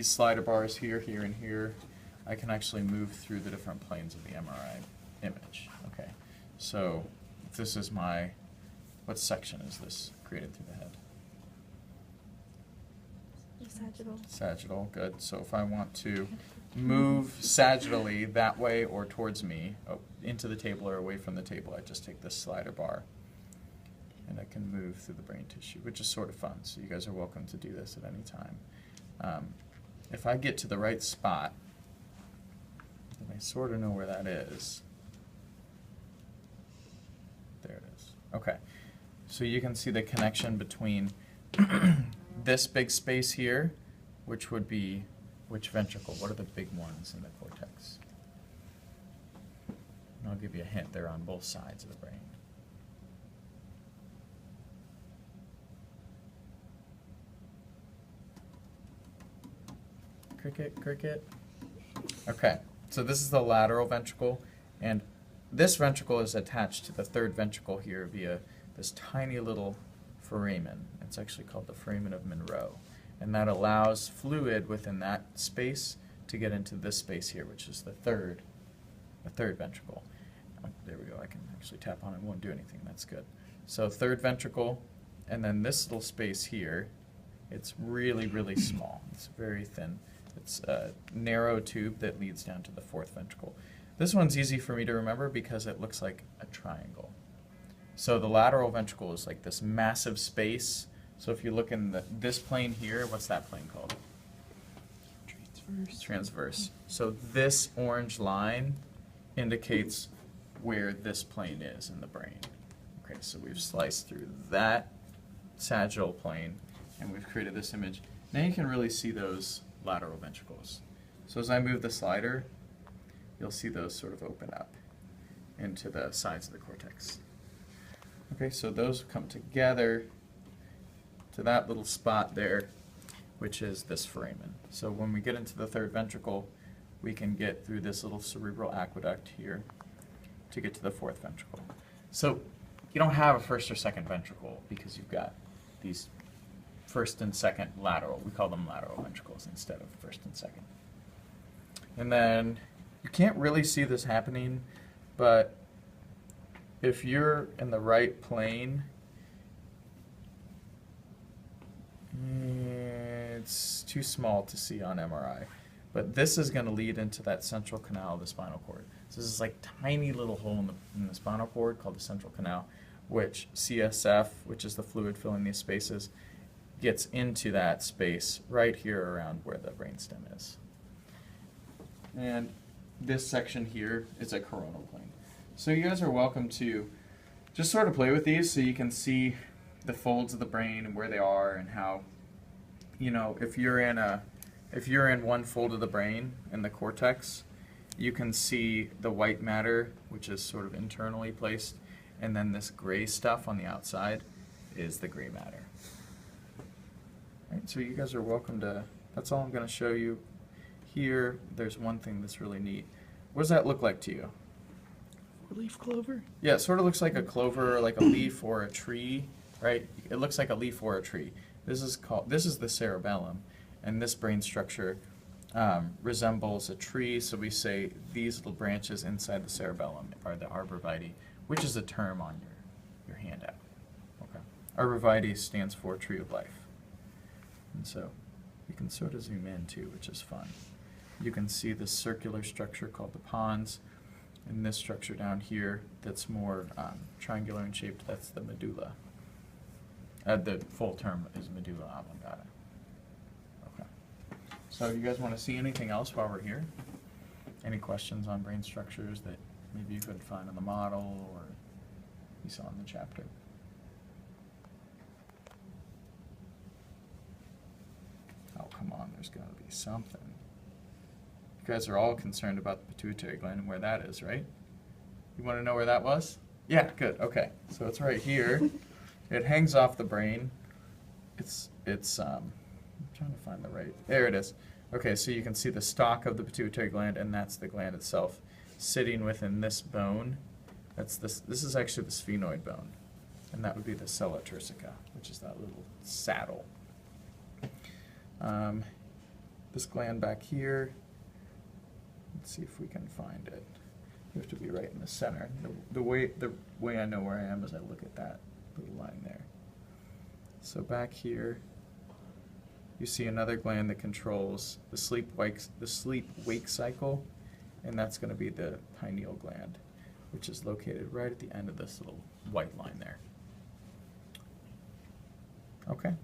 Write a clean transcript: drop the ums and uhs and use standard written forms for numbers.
these slider bars here, here, and here, I can actually move through the different planes of the MRI image. Okay, so this is my, what section is this created through the head? Sagittal. Sagittal, good. So if I want to move sagittally that way or towards me, into the table or away from the table, I just take this slider bar and I can move through the brain tissue, which is sort of fun. So you guys are welcome to do this at any time. If I get to the right spot, then I sort of know where that is. There it is. Okay. So you can see the connection between this big space here, which would be which ventricle? What are the big ones in the cortex? And I'll give you a hint. They're on both sides of the brain. Cricket, cricket. Okay, so this is the lateral ventricle, and this ventricle is attached to the third ventricle here via this tiny little foramen. It's actually called the foramen of Monroe, and that allows fluid within that space to get into this space here, which is the third ventricle. There we go. I can actually tap on it. It won't do anything. That's good. So third ventricle, and then this little space here, it's really, really small. It's very thin. It's a narrow tube that leads down to the fourth ventricle. This one's easy for me to remember because it looks like a triangle. So the lateral ventricle is like this massive space. So if you look in this plane here, what's that plane called? Transverse. Transverse. So this orange line indicates where this plane is in the brain. Okay, so we've sliced through that sagittal plane and we've created this image. Now you can really see those lateral ventricles. So as I move the slider, you'll see those sort of open up into the sides of the cortex. Okay, so those come together to that little spot there, which is this foramen. So when we get into the third ventricle, we can get through this little cerebral aqueduct here to get to the fourth ventricle. So you don't have a first or second ventricle because you've got these first and second lateral. We call them lateral ventricles instead of first and second. And then you can't really see this happening, but if you're in the right plane, it's too small to see on MRI. But this is going to lead into that central canal of the spinal cord. So this is like tiny little hole in the spinal cord called the central canal, which CSF, which is the fluid filling these spaces, gets into that space right here around where the brainstem is. And this section here is a coronal plane. So you guys are welcome to just sort of play with these so you can see the folds of the brain and where they are and how, you know, if you're in one fold of the brain in the cortex, you can see the white matter, which is sort of internally placed, and then this gray stuff on the outside is the gray matter. Right, so you guys are welcome to, that's all I'm going to show you here. There's one thing that's really neat. What does that look like to you? Leaf clover? Yeah, it sort of looks like a clover, or like a leaf or a tree, right? It looks like a leaf or a tree. This is the cerebellum, and this brain structure resembles a tree, so we say these little branches inside the cerebellum are the arborvitae, which is a term on your handout. Okay. Arborvitae stands for tree of life. And so you can sort of zoom in too, which is fun. You can see this circular structure called the pons, and this structure down here that's more triangular in shape, that's the medulla. The full term is medulla oblongata. Okay. So you guys want to see anything else while we're here? Any questions on brain structures that maybe you couldn't find on the model or you saw in the chapter? Oh, come on, there's got to be something. You guys are all concerned about the pituitary gland and where that is, right? You want to know where that was? Yeah, good, okay. So it's right here. It hangs off the brain. I'm trying to find the right, there it is. Okay, so you can see the stalk of the pituitary gland, and that's the gland itself sitting within this bone. This is actually the sphenoid bone, and that would be the sella turcica, which is that little saddle. this gland back here. Let's see if we can find it. You have to be right in the center. The way I know where I am is I look at that little line there. So back here, you see another gland that controls the sleep-wake cycle, and that's going to be the pineal gland, which is located right at the end of this little white line there. Okay.